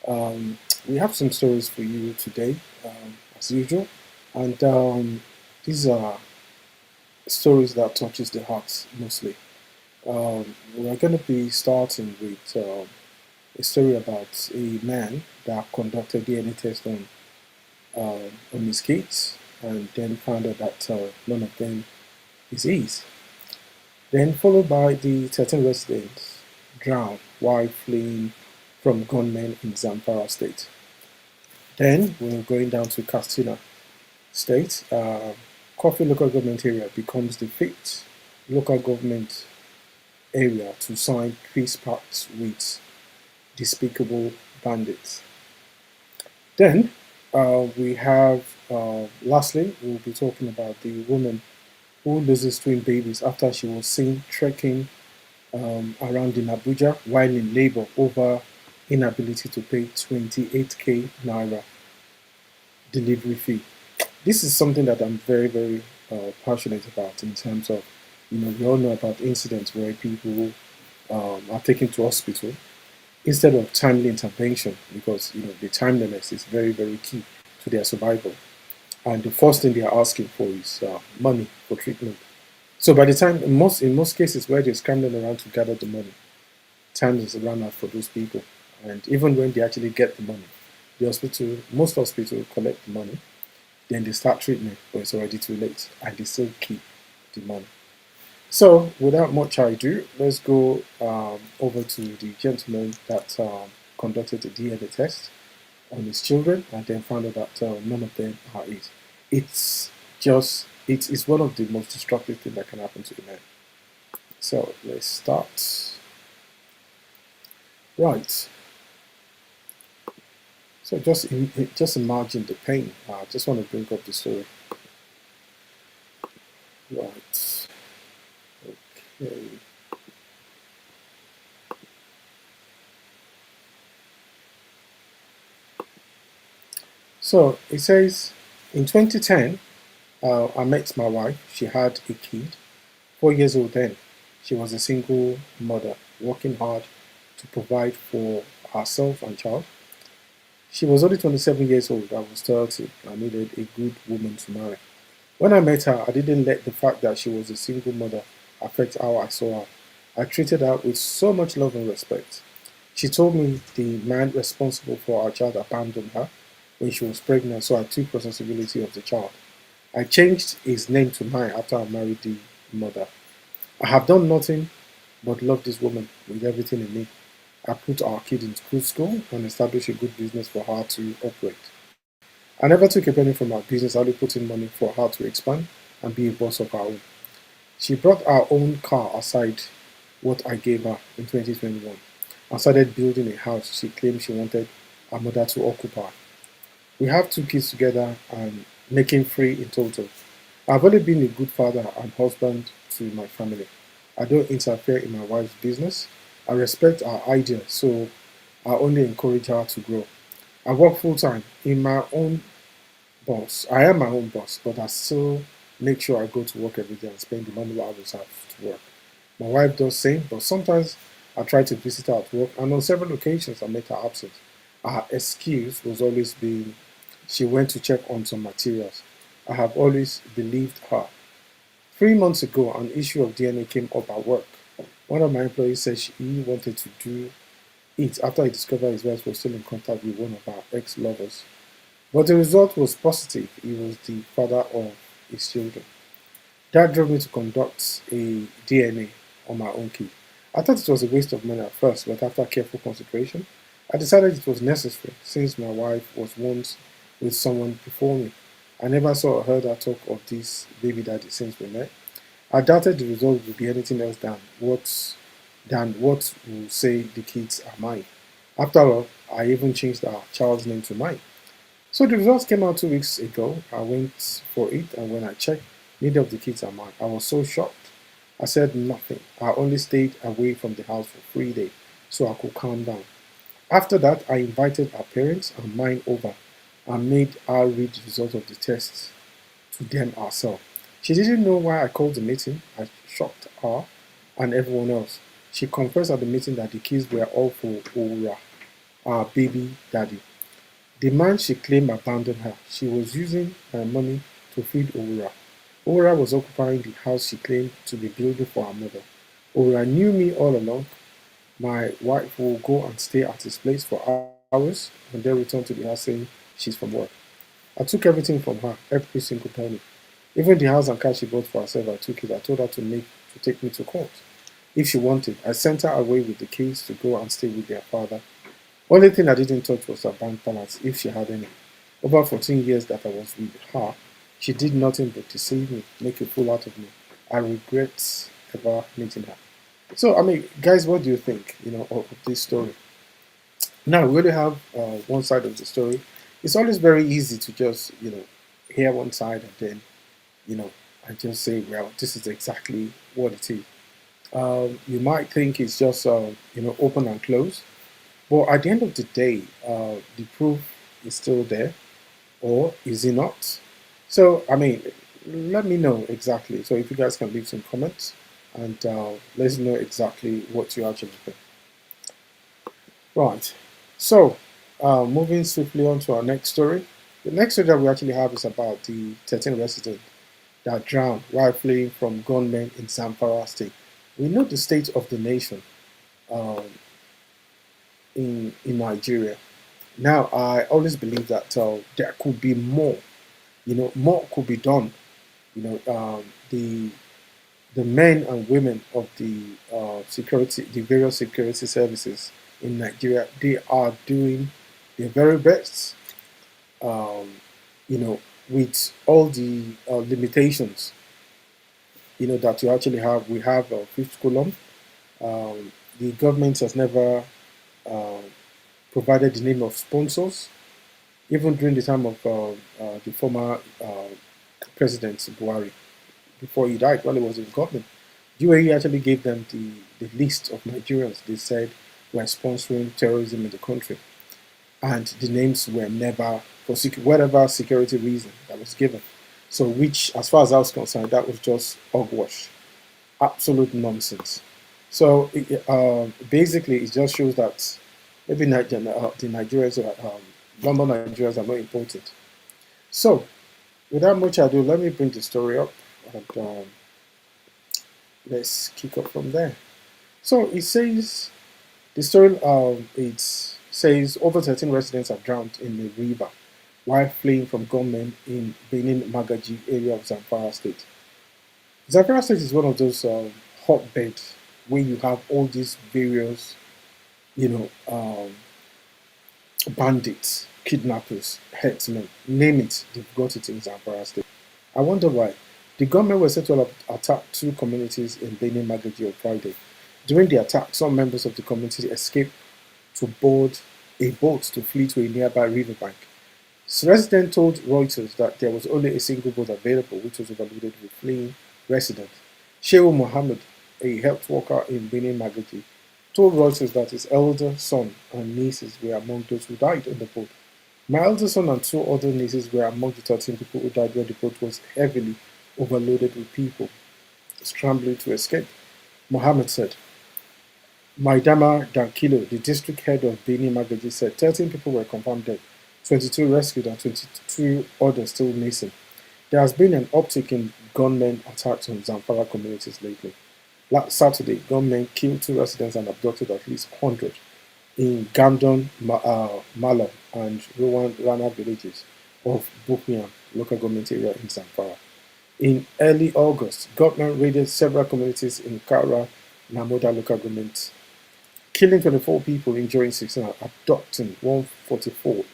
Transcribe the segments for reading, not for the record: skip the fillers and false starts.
We have some stories for you today, as usual, and these are stories that touches the heart mostly. We're going to be starting with a story about a man that conducted DNA test on his kids, and then found out that none of them is his. Then followed by the 13 residents drowned while fleeing from gunmen in Zamfara state. Then we're going down to Katsina state. Coffee local government area becomes the fifth local government area to sign peace pacts with despicable bandits. Then we have, lastly, we'll be talking about the woman who loses twin babies after she was seen trekking around in Abuja while in labor over inability to pay 28k naira delivery fee. This is something that I'm very, very passionate about in terms of, we all know about incidents where people are taken to hospital instead of timely intervention because, the timeliness is very, very key to their survival. And the first thing they are asking for is money for treatment. So by the time, in most cases where they're scrambling around to gather the money, time is run out for those people. And even when they actually get the money, most hospitals collect the money, then they start treatment, but it's already too late, and they still keep the money. So without much ado, let's go over to the gentleman that conducted the DNA test on his children, and then found out that none of them are his. It's one of the most destructive things that can happen to a man. So let's start. Right. So just imagine the pain. I just want to bring up the story. Right. Okay. So it says in 2010, I met my wife. She had a kid, 4 years old then. She was a single mother, working hard to provide for herself and child. She was only 27 years old. I was 30. I needed a good woman to marry. When I met her, I didn't let the fact that she was a single mother affect how I saw her. I treated her with so much love and respect. She told me the man responsible for our child abandoned her when she was pregnant, so I took responsibility of the child. I changed his name to mine after I married the mother. I have done nothing but love this woman with everything in me. I put our kid in good school and established a good business for her to operate. I never took a penny from our business, I only put in money for her to expand and be a boss of her own. She brought her own car aside what I gave her in 2021 and started building a house she claimed she wanted her mother to occupy. We have two kids together and making three in total. I've only been a good father and husband to my family. I don't interfere in my wife's business. I respect her ideas, so I only encourage her to grow. I work full time in my own boss. I am my own boss, but I still make sure I go to work every day and spend the normal hours I have to work. My wife does same, but sometimes I try to visit her at work, and on several occasions I met her absent. Her excuse was always being she went to check on some materials. I have always believed her. 3 months ago, an issue of DNA came up at work. One of my employees said he wanted to do it after he discovered his wife was still in contact with one of our ex-lovers. But the result was positive. He was the father of his children. That drove me to conduct a DNA on my own kid. I thought it was a waste of money at first, but after careful consideration, I decided it was necessary since my wife was once with someone before me. I never saw or heard her talk of this baby daddy since we met. I doubted the result would be anything else than what will say the kids are mine. After all, I even changed our child's name to mine. So the results came out 2 weeks ago. I went for it, and when I checked, neither of the kids are mine. I was so shocked. I said nothing. I only stayed away from the house for 3 days so I could calm down. After that, I invited our parents and mine over and made her read the result of the tests to them ourselves. She didn't know why I called the meeting. I shocked her and everyone else. She confessed at the meeting that the kids were all for Ora our baby daddy. The man she claimed abandoned her. She was using her money to feed Ora. Ora was occupying the house she claimed to be building for her mother. Ora knew me all along. My wife will go and stay at his place for hours and then return to the house saying she's from work. I took everything from her, every single penny. Even the house and car she bought for herself, I took it. I told her to take me to court if she wanted. I sent her away with the keys to go and stay with their father. Only thing I didn't touch was her bank balance, if she had any. Over 14 years that I was with her, she did nothing but deceive me, make a fool out of me. I regret ever meeting her. So, I mean, guys, what do you think, of this story? Now, we only have one side of the story. It's always very easy to just, hear one side and then, you know, and just say, well, this is exactly what it is. You might think it's just, open and close. But at the end of the day, the proof is still there, or is it not? So, I mean, let me know exactly. So, if you guys can leave some comments and let us know exactly what you actually think. Right. So, moving swiftly on to our next story. The next story that we actually have is about the 13 residents that drowned while fleeing from gunmen in Zamfara state. We know the state of the nation um, in Nigeria. Now, I always believe that there could be more. More could be done. The men and women of the the various security services in Nigeria, they are doing their very best. Um, with all the limitations, that you actually have. We have a fifth column. The government has never uh, provided the name of sponsors, even during the time of the former President Buhari, before he died, while he was in government. UAE actually gave them the list of Nigerians they said were sponsoring terrorism in the country. And the names were never, for whatever security reason that was given. So, which, as far as I was concerned, that was just hogwash, absolute nonsense. So, basically, it just shows that maybe the Nigerians, normal Nigerians, are not important. So, without much ado, let me bring the story up and let's kick off from there. So, it says the story it says over 13 residents are drowned in the river while fleeing from gunmen in Benin Magaji area of Zamfara state. Zamfara state is one of those hotbeds where you have all these various, you know, um, bandits, kidnappers, headsmen, name it, they've got it in Zamfara state. I wonder why. The gunmen were said to have attacked two communities in Benin Magaji on Friday. During the attack, some members of the community escaped to board a boat to flee to a nearby riverbank. Residents told Reuters that there was only a single boat available, which was overloaded with fleeing residents. Shehu Mohammed, a health worker in Benin Magaji, told Reuters that his elder son and nieces were among those who died on the boat. My elder son and two other nieces were among the 13 people who died when the boat was heavily overloaded with people scrambling to escape, Mohammed said. Maidama Dankilo, the district head of Beni Magaji, said 13 people were confirmed dead, 22 rescued, and 22 others still missing. There has been an uptick in gunmen attacks on Zamfara communities lately. Last Saturday, gunmen killed two residents and abducted at least 100 in Gandon, Malam, and Rowan Rana villages of Bukiam local government area in Zamfara. In early August, government raided several communities in Kara, Namoda local government, killing 24 people, injuring 16, and abducting 144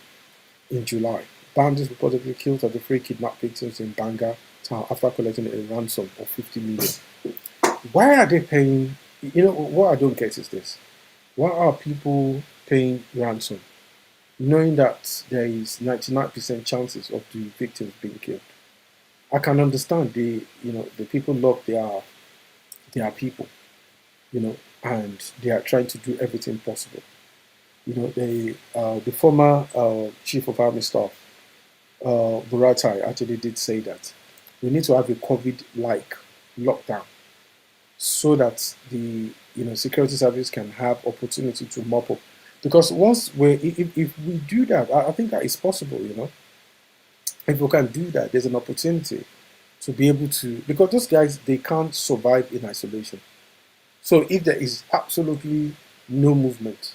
in July. Bandits reportedly killed 33 kidnapped victims in Banga town after collecting a ransom of 50 million. Why are they paying? What I don't get is this. Why are people paying ransom, knowing that there is 99% chances of the victims being killed? I can understand the people love their people, and they are trying to do everything possible. The former chief of army staff, Buratai, actually did say that we need to have a COVID-like lockdown so that the security service can have opportunity to mop up. Because once if we do that, I think that is possible. If we can do that, there's an opportunity to be able to, because those guys, they can't survive in isolation. So if there is absolutely no movement,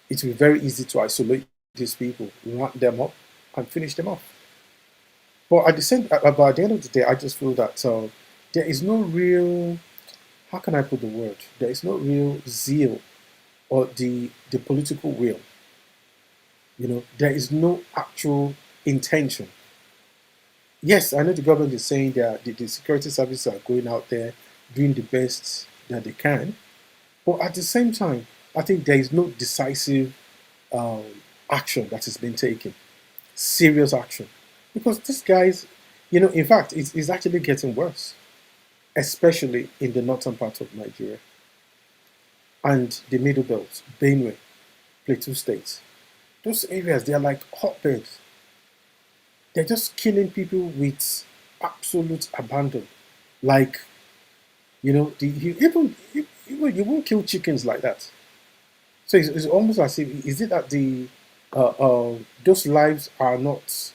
it will be very easy to isolate these people, round them up, and finish them off. But at the end of the day, I just feel that there is no real, how can I put the word? There is no real zeal or the political will. There is no actual intention. Yes, I know the government is saying that the security services are going out there doing the best that they can, but at the same time, I think there is no decisive um, action that is being taken, serious action, because these guys, in fact, it's actually getting worse, especially in the northern part of Nigeria and the middle belt, Benue, Plateau states. Those areas, they are like hotbeds. They're just killing people with absolute abandon. Like, even you won't kill chickens like that. So it's almost as if, is it that those lives are not,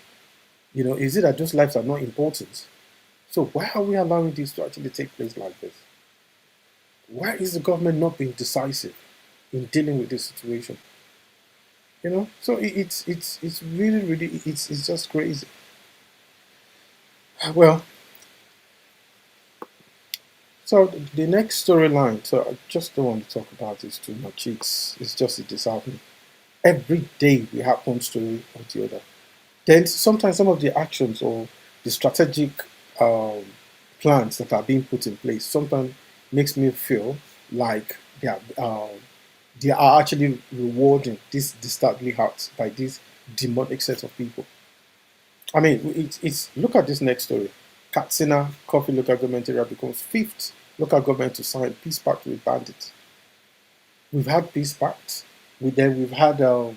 is it that those lives are not important? So why are we allowing this to actually take place like this? Why is the government not being decisive in dealing with this situation? So it's really really it's just crazy. Well, so the next storyline. So I just don't want to talk about this too much. It's just disheartening. Every day we have one story or the other. Then sometimes some of the actions or the strategic um, plans that are being put in place sometimes makes me feel like they are actually rewarding these disturbingly hearts by this demonic set of people. I mean, it's look at this next story. Katsina Coffee local government area becomes fifth local government to sign peace pact with bandits. We've had peace pacts. We've had uh,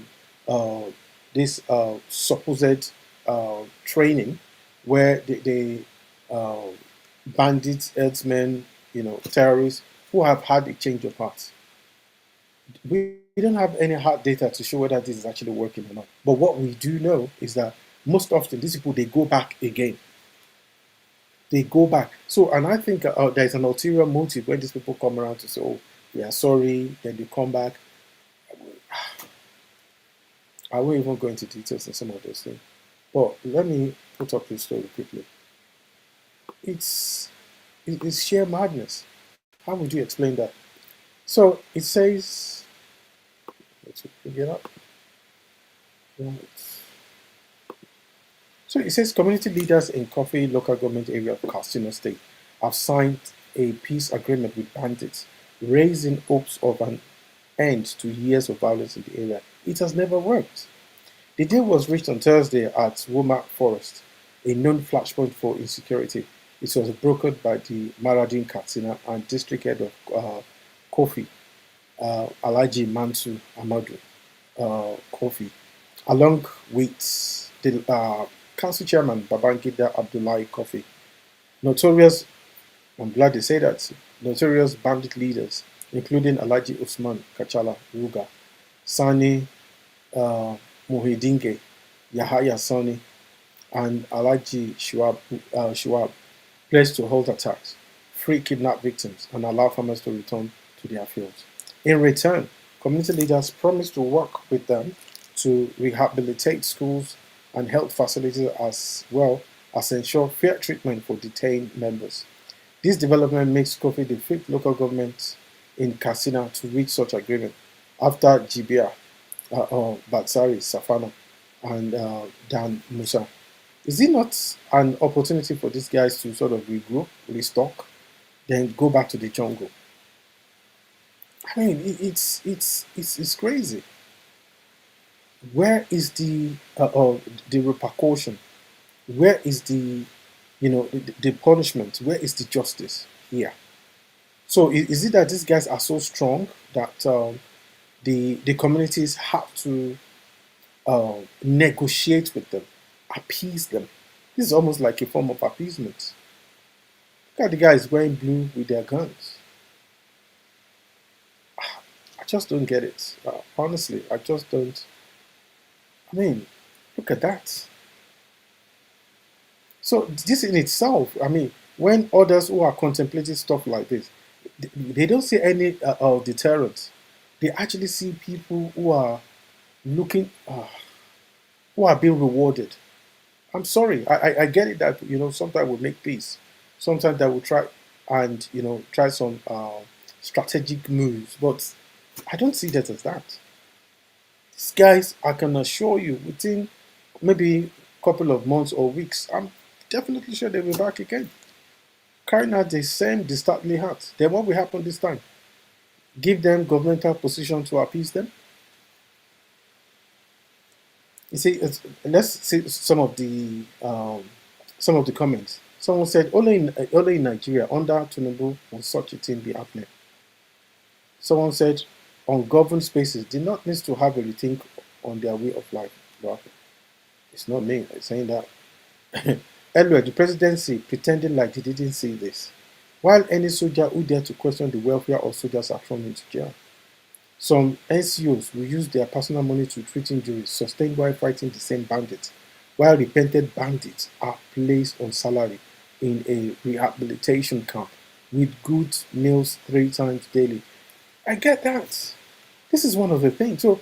this supposed training where the uh, bandits, herdsmen, terrorists who have had a change of heart. We don't have any hard data to show whether this is actually working or not. But what we do know is that most often these people, they go back again. They go back. So, and I think there's an ulterior motive when these people come around to say, "Oh, we are sorry," then they come back. I won't even go into details on some of those things. But let me put up this story quickly. It's it's sheer madness. How would you explain that? So it says, let's pick it up. Right. So it says community leaders in Coffee local government area of Katsina State have signed a peace agreement with bandits, raising hopes of an end to years of violence in the area. It has never worked. The deal was reached on Thursday at Womack Forest, a known flashpoint for insecurity. It was brokered by the Maradin Katsina and district head of Kofi, Alhaji Mansu Amadu Kofi, along with the council chairman Babangida Abdullahi Kofi. Notorious, I'm glad they say that, notorious bandit leaders, including Alhaji Usman Kachala Ruga, Sani uh, Muhidinge, Yahaya Sani, and Alhaji Shuab pledged to halt attacks, free kidnapped victims, and allow farmers to return to their fields. In return, community leaders promised to work with them to rehabilitate schools and health facilities as well as ensure fair treatment for detained members. This development makes Kofi the fifth local government in Katsina to reach such agreement after Jibia, Batsari, Safana, and Dan Musa. Is it not an opportunity for these guys to sort of regroup, restock, then go back to the jungle? I mean, it's crazy. Where is the repercussion? Where is the punishment? Where is the justice here? So is it that these guys are so strong that the communities have to negotiate with them, appease them? This is almost like a form of appeasement. Look at the guys wearing blue with their guns. just don't get it. Honestly, I just don't. I mean, look at that. So this in itself, I mean, when others who are contemplating stuff like this, they don't see any deterrent. They actually see people who are looking, who are being rewarded. I'm sorry, I get it that sometimes we make peace, sometimes that we try and try some strategic moves, but I don't see that as that. These guys, I can assure you, within maybe a couple of months or weeks, I'm definitely sure they'll be back again, carrying out the same dastardly act. Then what will happen this time? Give them governmental position to appease them? You see, let's see some of the comments. Someone said only in Nigeria under Tinubu will such a thing be happening. Someone said ungoverned spaces did not need to have a rethink on their way of life. Well, it's not me saying that. Earlier, the presidency pretending like they didn't see this, while any soldier who dare to question the welfare of soldiers are thrown into jail. Some NCOs will use their personal money to treat injuries sustained while fighting the same bandits, while repented bandits are placed on salary in a rehabilitation camp with good meals 3 times daily. I get that. This is one of the things. So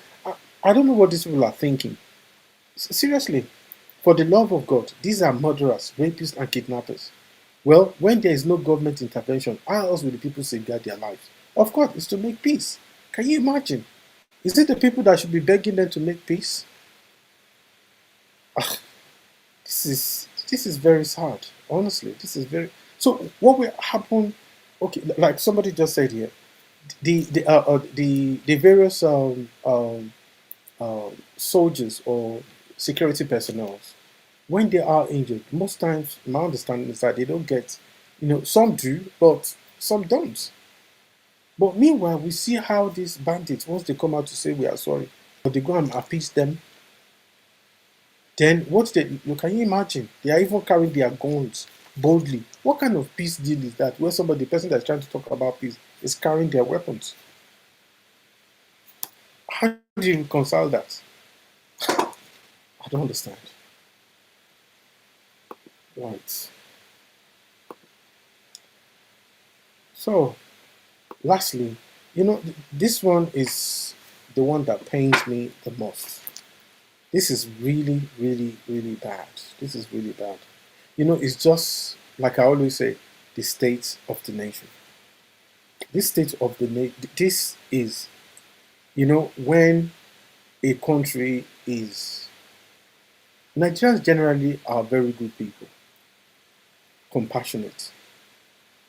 I don't know what these people are thinking. Seriously, for the love of God, these are murderers, rapists, and kidnappers. Well, when there is no government intervention, how else will the people safeguard their lives? Of course, it's to make peace. Can you imagine? Is it the people that should be begging them to make peace? Ah, this is very sad. Honestly, this is very. So what will happen? Okay, like somebody just said here, the various soldiers or security personnel, when they are injured, most times my understanding is that they don't get, some do, but some don't. But meanwhile, we see how these bandits, once they come out to say we are sorry, but they go and appease them. Then what can you imagine? They are even carrying their guns boldly. What kind of peace deal is that? Where the person that's trying to talk about peace, is carrying their weapons. How do you reconcile that? I don't understand. Right. So, lastly, this one is the one that pains me the most. This is really, really, really bad. This is really bad. It's just like I always say, the state of the nation. This state of the nation. This is, when a country is. Nigerians generally are very good people, compassionate,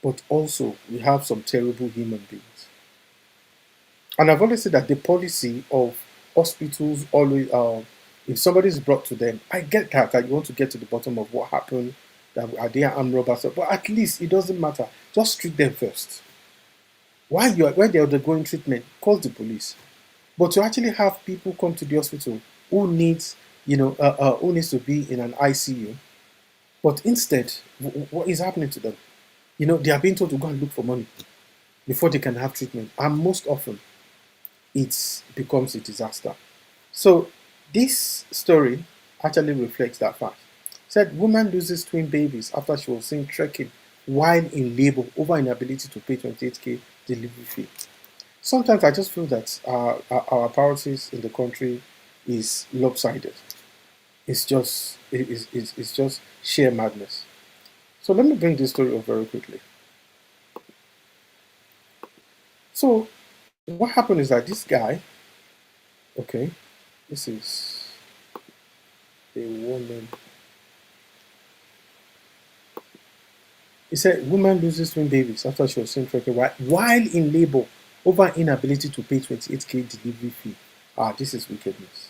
but also we have some terrible human beings. And I've always said that the policy of hospitals always, if somebody is brought to them, I get that you want to get to the bottom of what happened, that are they armed robbers, but at least it doesn't matter. Just treat them first. When they're undergoing treatment, call the police. But to actually have people come to the hospital who needs, who needs to be in an ICU, but instead, what is happening to them? They are being told to go and look for money before they can have treatment, and most often, it becomes a disaster. So this story actually reflects that fact. It said woman loses twin babies after she was seen trekking while in labor over inability to pay 28K delivery fee. Sometimes I just feel that our priorities in the country is lopsided. It's just sheer madness. So let me bring this story up very quickly. So what happened is that this guy, okay, this is a woman. He said woman loses twin babies after she was seen trekking while in labor over inability to pay 28K delivery fee. This is wickedness.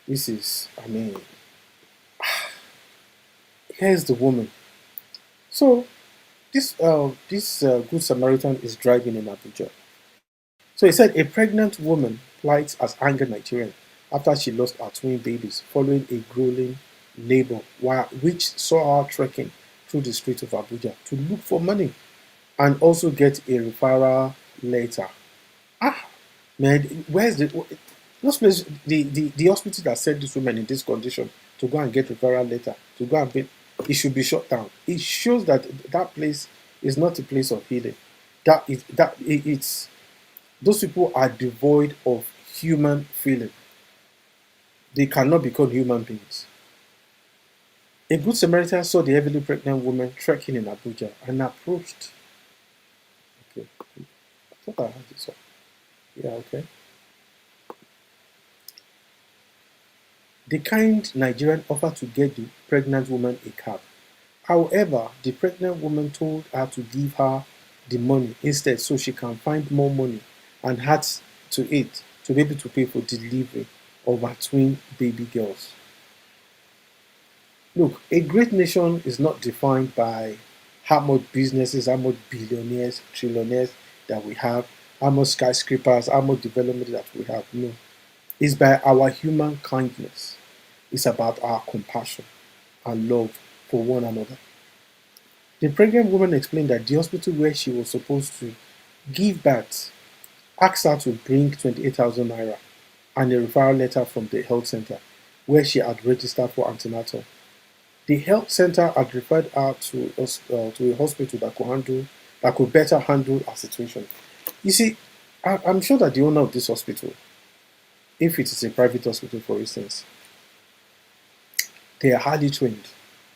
This is, here's the woman. So this good Samaritan is driving in Abuja. So he said a pregnant woman plights as angered Nigerian after she lost her twin babies following a grueling labor, which saw her trekking through the streets of Abuja to look for money and also get a referral letter. Man, where's those places, the hospital that sent this woman in this condition to go and get referral letter, to go and pay, it should be shut down. It shows that that place is not a place of healing. It's those people are devoid of human feeling. They cannot become human beings. A good Samaritan saw the heavily pregnant woman trekking in Abuja and approached. Okay, I thought I had this one. Yeah, okay. The kind Nigerian offered to get the pregnant woman a cab. However, the pregnant woman told her to give her the money instead so she can find more money and had to it to be able to pay for delivery of her twin baby girls. Look, a great nation is not defined by how much businesses, how much billionaires, trillionaires that we have, how much skyscrapers, how much development that we have. No, it's by our human kindness. It's about our compassion and love for one another. The pregnant woman explained that the hospital where she was supposed to give birth asked her to bring 28,000 naira and a referral letter from the health center where she had registered for antenatal. The health center had referred her to a hospital that could better handle her situation. You see, I'm sure that the owner of this hospital, if it is a private hospital, for instance, they are highly trained,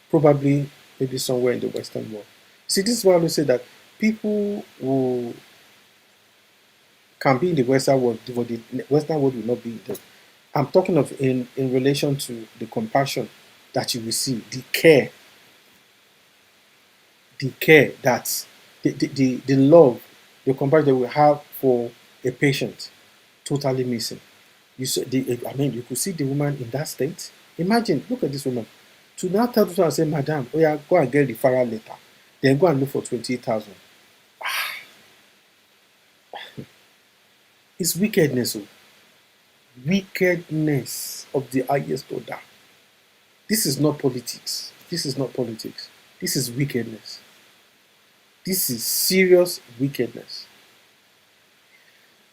probably maybe somewhere in the Western world. See, this is why I always say that people who can be in the Western world, but the Western world will not be in them. I'm talking of in relation to the compassion that you will see, the care that the love, the compassion that we have for a patient, totally missing. I mean, you could see the woman in that state. Imagine, look at this woman. To now tell this one and say, Madam, oh yeah, go and get the referral letter. Then go and look for 28,000. It's wickedness, oh. Wickedness of the highest order. This is not politics. This is not politics. This is wickedness. This is serious wickedness.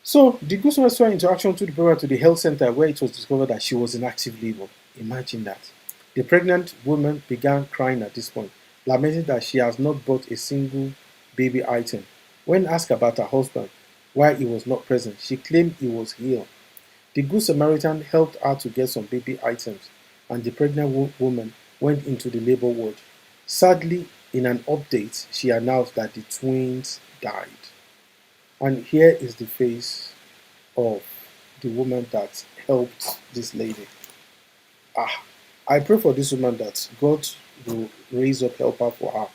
So the Ghost Restaurant interaction took the brother to the health center where it was discovered that she was in active labor. Imagine that. The pregnant woman began crying at this point, lamenting that she has not bought a single baby item. When asked about her husband, why he was not present, she claimed he was ill. The Good Samaritan helped her to get some baby items, and the pregnant woman went into the labor ward. Sadly, in an update, she announced that the twins died. And here is the face of the woman that helped this lady. Ah, I pray for this woman that God will raise up helper for her.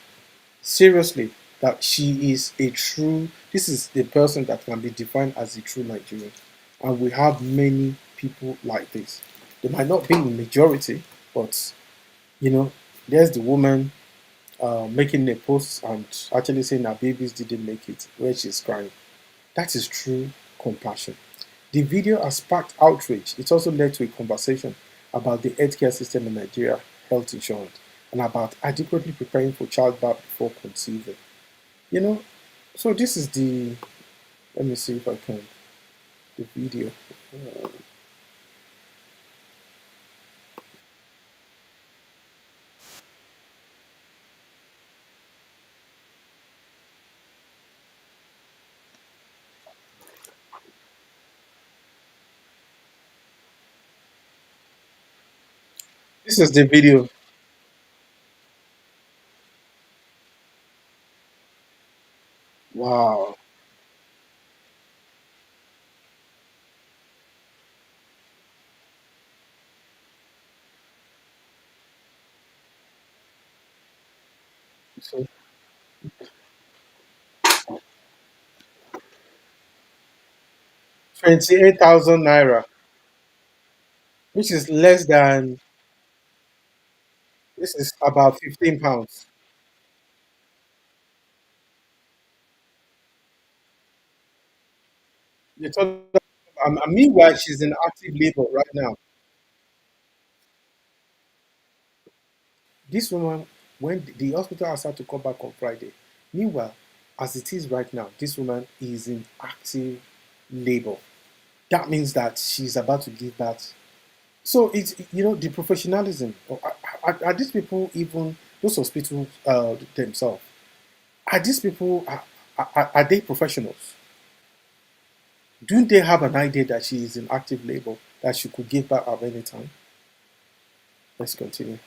Seriously, that she is a true, this is the person that can be defined as a true Nigerian. And we have many people like this. They might not be in majority, but you know, there's the woman making a post and actually saying her babies didn't make it, where she's crying. That is true compassion. The video has sparked outrage. It also led to a conversation about the healthcare system in Nigeria, health insurance, and about adequately preparing for childbirth before conceiving. You know, so this is the, let me see if I can, the video. Uh, this is the video. Wow. So 28,000 naira, which is less than, this is about 15 pounds. You told, meanwhile, she's in active labor right now. This woman, when the hospital asked her to come back on Friday, meanwhile, as it is right now, this woman is in active labor. that means that she's about to give birth. So it's, the professionalism. Are these people, even those hospitals themselves? Are these people, are they professionals? Don't they have an idea that she is in active labor, that she could give birth at any time? Let's continue.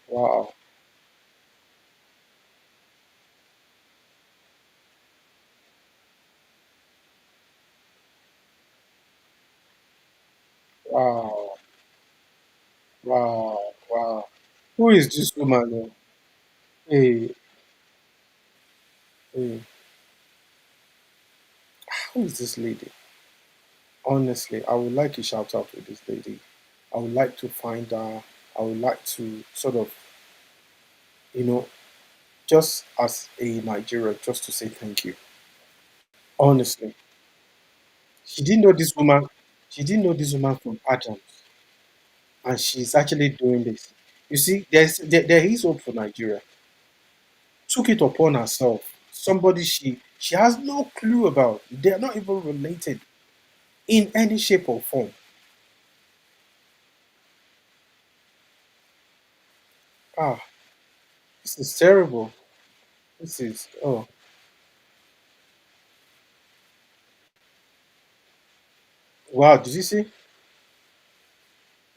Wow, wow, wow, wow. Who is this woman? Hey, hey, who is this lady? Honestly, I would like to shout out to this lady. I would like to find her. I would like to sort of, you know, just as a Nigerian, just to say thank you. Honestly, she didn't know this woman. She didn't know this woman from Adams, and she's actually doing this. You see, there is hope for Nigeria. Took it upon herself. Somebody she has no clue about. They are not even related in any shape or form. Ah, this is terrible. This is, oh, wow. Did you see?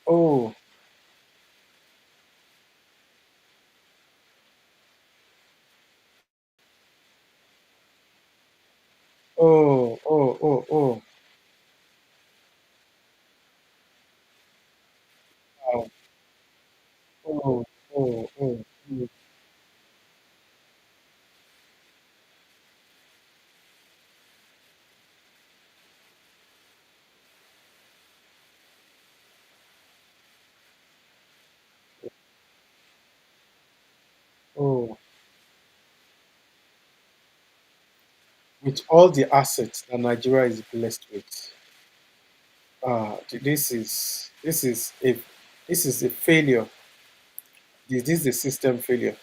Oh, oh, oh, oh, oh. Wow. Oh, oh, oh, oh, oh. With all the assets that Nigeria is blessed with, this is a failure. This is a system failure.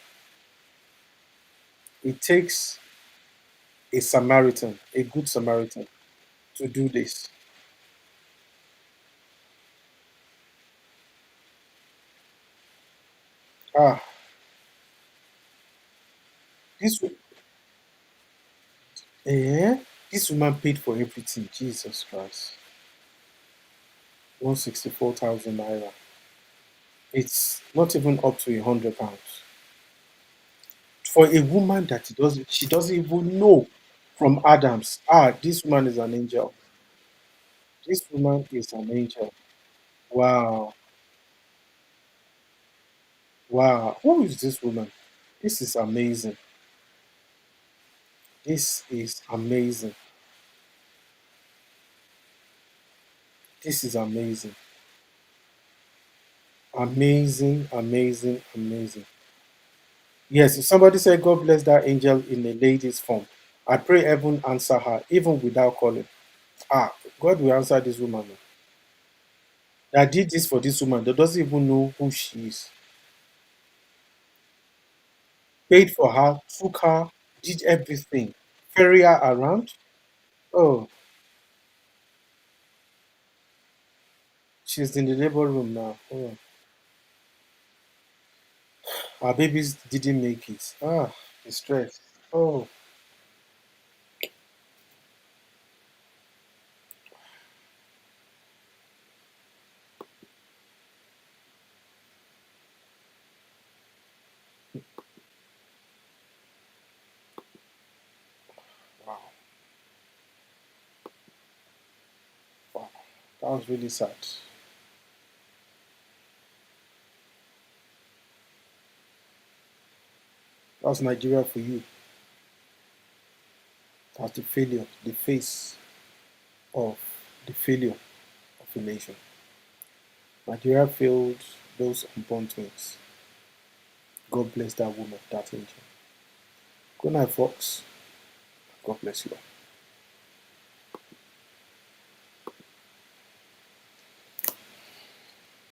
It takes a Samaritan, a good Samaritan, to do this. Ah, this eh, this woman paid for everything. Jesus Christ, 164,000 naira. It's not even up to £100 for a woman that she doesn't even know from Adams. Ah, this woman is an angel. This woman is an angel. Wow, wow. Who is this woman? This is amazing. This is amazing. This is amazing. Amazing, amazing, amazing. Yes, if somebody said, God bless that angel in a lady's form, I pray heaven answer her, even without calling. Ah, God will answer this woman. That did this for this woman that doesn't even know who she is. Paid for her, took her, did everything, ferry her around. Oh, she's in the labor room now. Oh, her babies didn't make it. Ah, the stress. Oh, wow, wow. That was really sad. That's Nigeria for you. That's the failure, the face of the failure of a nation. Nigeria failed those unborn twins. God bless that woman, that angel. Good night, folks. God bless you all.